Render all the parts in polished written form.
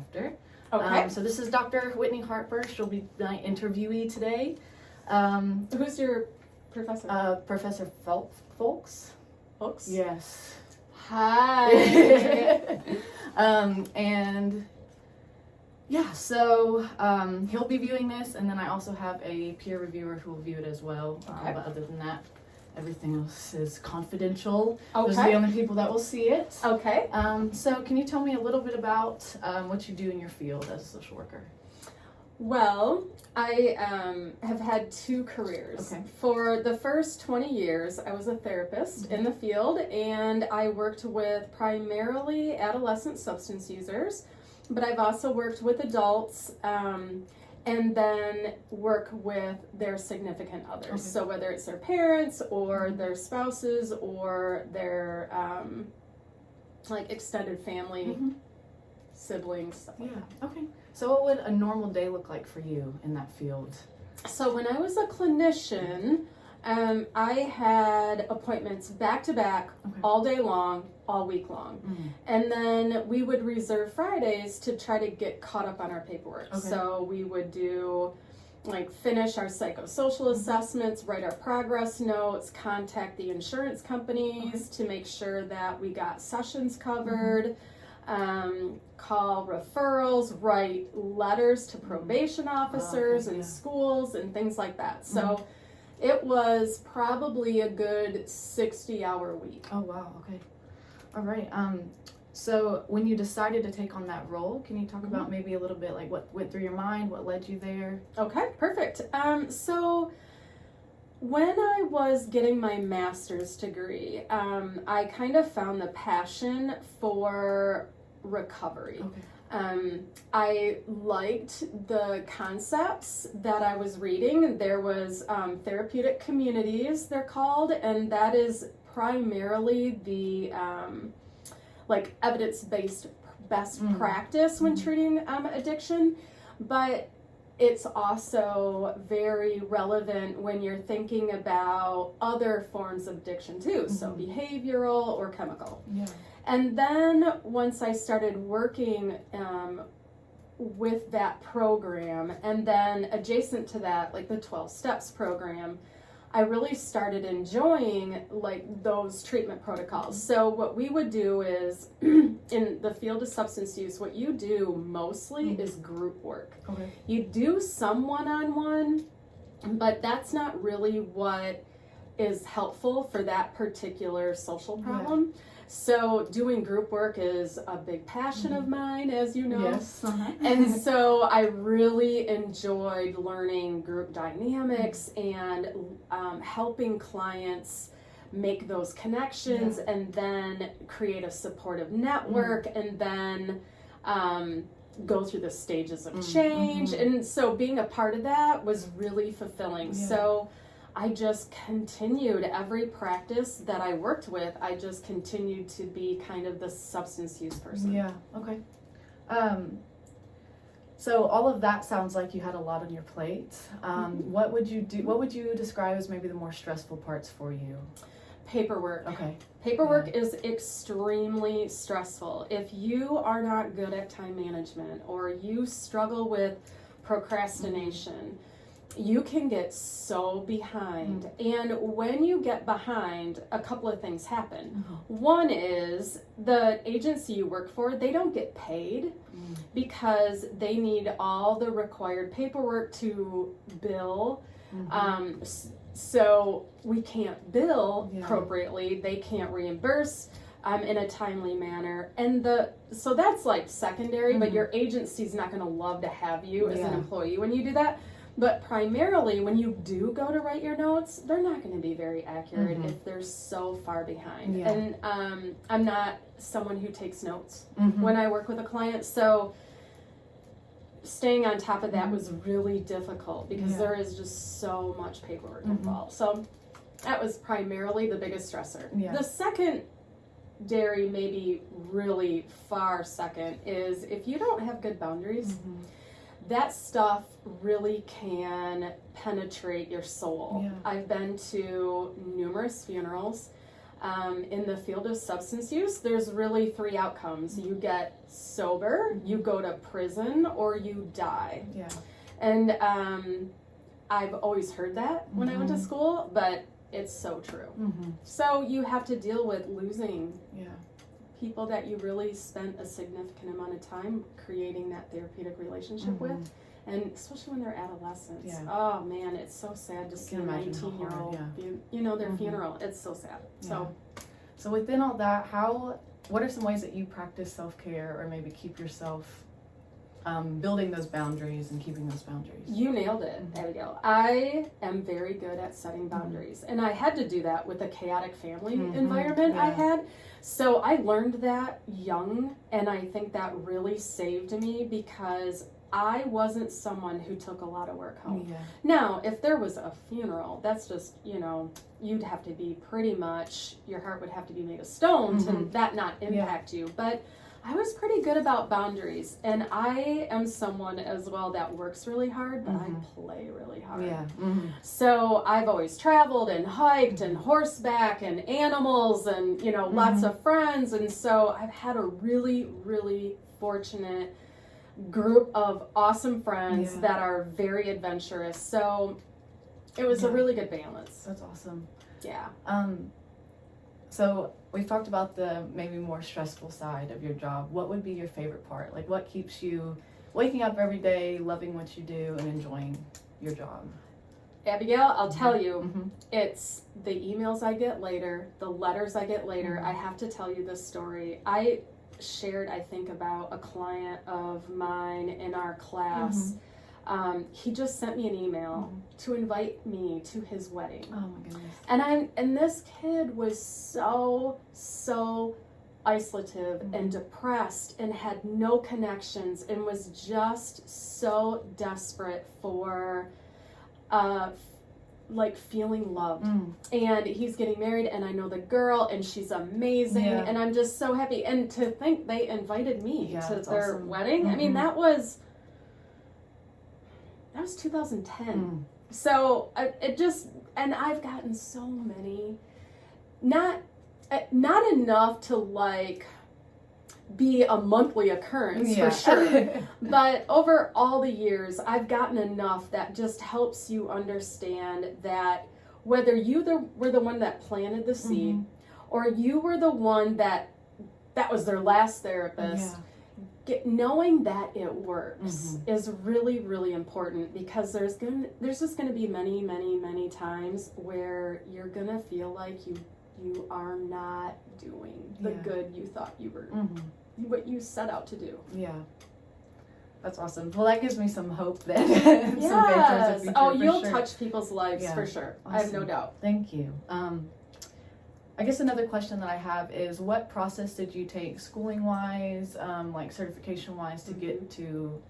after. Okay. So this is Dr. Whitney Harper. She'll be my interviewee today. Who's your professor? Professor Folks. Folks? Yes. Hi. And yeah, so he'll be viewing this, and then I also have a peer reviewer who will view it as well. Okay. But other than that, everything else is confidential. Okay. Those are the only people that will see it. Okay. So can you tell me a little bit about what you do in your field as a social worker? Well, I have had two careers. Okay. For the first 20 years, I was a therapist in the field, and I worked with primarily adolescent substance users, but I've also worked with adults and then work with their significant others. Okay. So whether it's their parents or their spouses or their like extended family, siblings, stuff like that. Yeah. Okay. So what would a normal day look like for you in that field? So when I was a clinician, I had appointments back to back, all day long, all week long. And then we would reserve Fridays to try to get caught up on our paperwork. Okay. So we would do like finish our psychosocial assessments, write our progress notes, contact the insurance companies to make sure that we got sessions covered. Call referrals, write letters to probation officers and schools and things like that. So it was probably a good 60-hour week. Oh, wow. Okay. All right. So when you decided to take on that role, can you talk about maybe a little bit like what went through your mind, what led you there? Okay, perfect. So when I was getting my master's degree, I kind of found the passion for recovery. Okay. I liked the concepts that I was reading. There was therapeutic communities, they're called, and that is primarily the like evidence-based best practice when treating addiction, but it's also very relevant when you're thinking about other forms of addiction too, so behavioral or chemical. Yeah. And then once I started working with that program, and then adjacent to that, like the 12 Steps program, I really started enjoying like those treatment protocols. So what we would do is, in the field of substance use, what you do mostly is group work. Okay. You do some one-on-one, but that's not really what is helpful for that particular social problem. So doing group work is a big passion of mine, as you know. Yes. And so I really enjoyed learning group dynamics and helping clients make those connections and then create a supportive network and then go through the stages of change. And so being a part of that was really fulfilling. So I just continued every practice that I worked with. I just continued to be kind of the substance use person. Yeah. Okay. So all of that sounds like you had a lot on your plate. What would you do? What would you describe as maybe the more stressful parts for you? Paperwork. Okay. Paperwork is extremely stressful. If you are not good at time management or you struggle with procrastination, you can get so behind. And when you get behind, a couple of things happen. One is the agency you work for, they don't get paid because they need all the required paperwork to bill. So we can't bill appropriately. They can't reimburse in a timely manner. And so that's like secondary, but your agency's not going to love to have you as an employee when you do that. But primarily, when you do go to write your notes, they're not going to be very accurate if they're so far behind. Yeah. And I'm not someone who takes notes when I work with a client, so staying on top of that was really difficult because there is just so much paperwork involved. So that was primarily the biggest stressor. Yeah. The secondary, maybe really far second, is if you don't have good boundaries, that stuff really can penetrate your soul. I've been to numerous funerals. In the field of substance use, there's really 3 outcomes. You get sober, you go to prison, or you die. Yeah. And I've always heard that when I went to Mhm. school, but it's so true. Mm-hmm. So you have to deal with losing Yeah. people that you really spent a significant amount of time creating that therapeutic relationship Mhm. with. And especially when they're adolescents. Yeah. Oh man, it's so sad to see a can imagine how 19-year-old, hard, their Mhm. funeral. It's so sad. So So within all that, what are some ways that you practice self-care or maybe keep yourself building those boundaries and keeping those boundaries? you nailed it, Abigail. I am very good at setting boundaries. And I had to do that with a chaotic family Mhm. environment I Yeah. had. So I learned that young, and I think that really saved me because I wasn't someone who took a lot of work home. Yeah. Now, if there was a funeral, that's just, you'd have to be pretty much, your heart would have to be made of stone to Mhm. that not impact you. But I was pretty good about boundaries. And I am someone as well that works really hard, but Mhm. I play really hard. Yeah. Mm-hmm. So I've always traveled and hiked and horseback and animals and, lots of friends. And so I've had a really, really fortunate group of awesome friends Yeah. that are very adventurous. So it was a Yeah. really good balance. That's awesome. Yeah. So we've talked about the maybe more stressful side of your job. What would be your favorite part? Like, what keeps you waking up every day, loving what you do, and enjoying your job? Abigail, I'll tell you, Mm-hmm. it's the emails I get later, the letters I get later. Mhm. I have to tell you this story. I shared, I think, about a client of mine in our class. He just sent me an email to invite me to his wedding. Oh my goodness. And this kid was so isolative and depressed and had no connections and was just so desperate for feeling loved. And he's getting married, and I know the girl, and she's amazing, Yeah. and I'm just so happy. And to think they invited me Yeah, to that's their awesome. wedding, I mean, that was 2010. So and I've gotten so many, not enough to be a monthly occurrence for sure, but over all the years I've gotten enough that just helps you understand that whether were the one that planted the seed or you were the one that was their last therapist, knowing that it works is really, really important, because there's just going to be many, many, many times where you're going to feel like you are not doing the good you thought you were, what you set out to do. Yeah. That's awesome. Well, that gives me some hope then. Some faith towards the future, Oh, for you'll sure. touch people's lives Yeah. for sure. Awesome. I have no doubt. Thank you. I guess another question that I have is, what process did you take schooling wise, like certification wise, to get to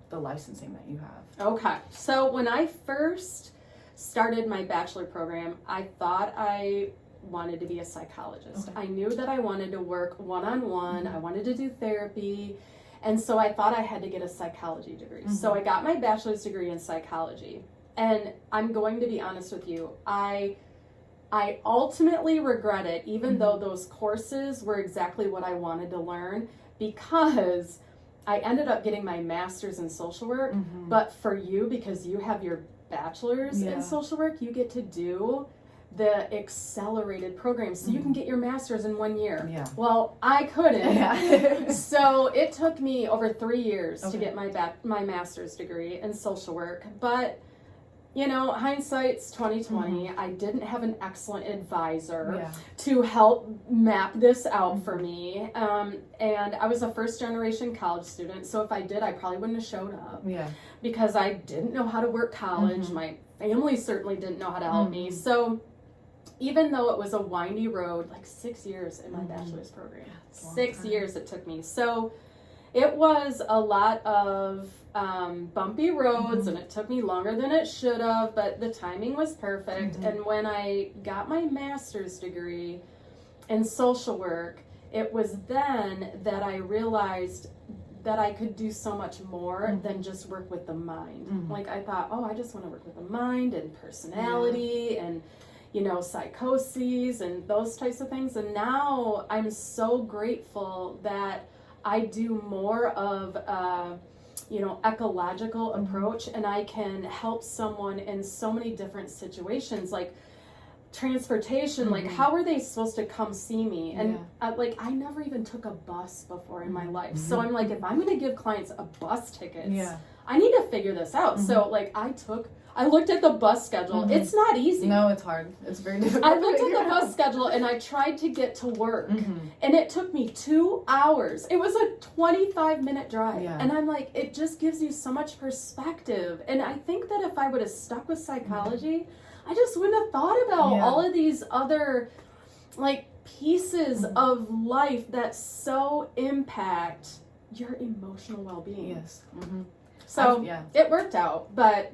the licensing that you have? Okay. So when I first started my bachelor program, I thought I wanted to be a psychologist. Okay. I knew that I wanted to work one-on-one. I wanted to do therapy. And so I thought I had to get a psychology degree. So I got my bachelor's degree in psychology. And I'm going to be honest with you, I ultimately regret it, even though those courses were exactly what I wanted to learn, because I ended up getting my master's in social work. But for you, because you have your bachelor's in social work, you get to do the accelerated program, so you can get your master's in 1 year. Yeah. Well, I couldn't. Yeah. So it took me over 3 years to Okay. get my master's degree in social work. But hindsight's 2020. I didn't have an excellent advisor Yeah. to help map this out for me. And I was a first generation college student, so if I did, I probably wouldn't have showed up, Yeah. because I didn't know how to work college. My family certainly didn't know how to help me. So even though it was a windy road, 6 years in my bachelor's program, That's a long 6 time. years it took me. So it was a lot of bumpy roads, and it took me longer than it should have, but the timing was perfect. And when I got my master's degree in social work, it was then that I realized that I could do so much more than just work with the mind. I thought, I just want to work with the mind and personality and psychoses and those types of things. And now I'm so grateful that I do more of ecological approach, and I can help someone in so many different situations, like transportation, like how are they supposed to come see me? And I never even took a bus before in my life. So I'm like, if I'm going to give clients a bus ticket, I need to figure this out. So like I looked at the bus schedule. It's not easy. No, it's hard. It's very difficult. I looked at the bus schedule and I tried to get to work, and it took me 2 hours. It was a 25-minute drive. And I'm like, it just gives you so much perspective. And I think that if I would have stuck with psychology, I just wouldn't have thought about all of these other like pieces of life that so impact your emotional well-being. Yes. So it worked out, but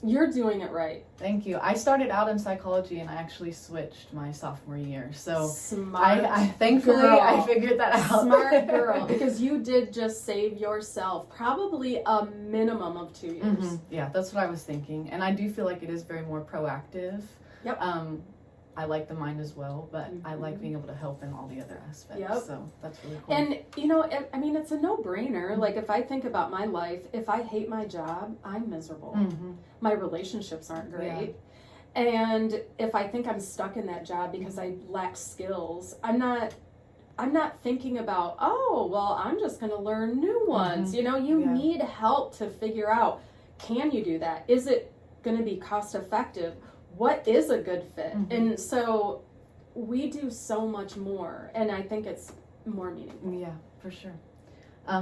you're doing it right. Thank you. I started out in psychology and I actually switched my sophomore year. So smart. I thankfully girl. I figured that out. Smart girl, because you did just save yourself probably a minimum of 2 years. Yeah, that's what I was thinking. And I do feel like it is very more proactive. Yep. I like the mind as well, but I like being able to help in all the other aspects. So that's really cool. And I mean, it's a no-brainer. Like if I think about my life, if I hate my job, I'm miserable. My relationships aren't great. And if I think I'm stuck in that job because I lack skills, I'm not thinking about, oh, well, I'm just going to learn new ones. You need help to figure out, can you do that? Is it going to be cost effective? What is a good fit? And so we do so much more, and I think it's more meaningful. Yeah, for sure.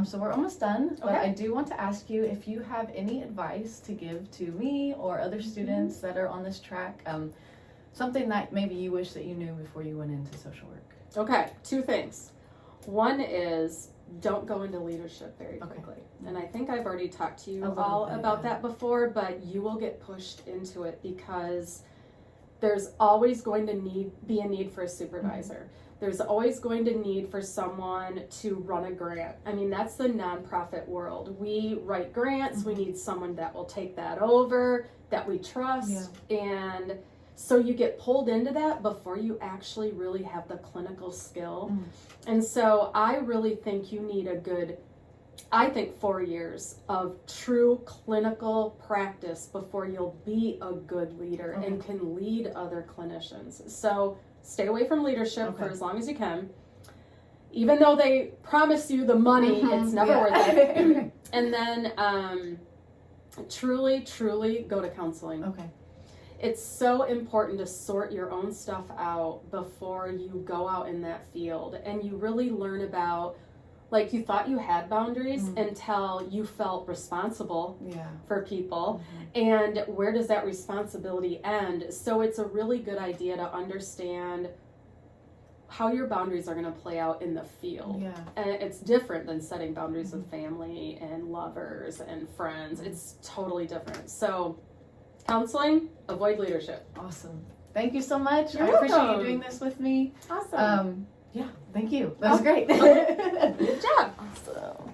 So we're almost done, but I do want to ask you if you have any advice to give to me or other students that are on this track, something that maybe you wish that you knew before you went into social work. Okay, 2 things. One is don't go into leadership very quickly. And I think I've already talked to you all about that before, but you will get pushed into it because there's always going to be a need for a supervisor. There's always going to need for someone to run a grant. I mean, that's the nonprofit world. We write grants. We need someone that will take that over, that we trust. And so you get pulled into that before you actually really have the clinical skill. And so I really think you need 4 years of true clinical practice before you'll be a good leader and can lead other clinicians. So stay away from leadership for as long as you can. Even though they promise you the money, it's never worth it. And then truly go to counseling. It's so important to sort your own stuff out before you go out in that field, and you really learn about, like, you thought you had boundaries until you felt responsible for people, and where does that responsibility end? So it's a really good idea to understand how your boundaries are going to play out in the field. And it's different than setting boundaries with family and lovers and friends. It's totally different. So counseling, avoid leadership. Awesome. Thank you so much. You're I appreciate welcome. you doing this with me. Awesome. Yeah, thank you. That was great. Good job. Awesome.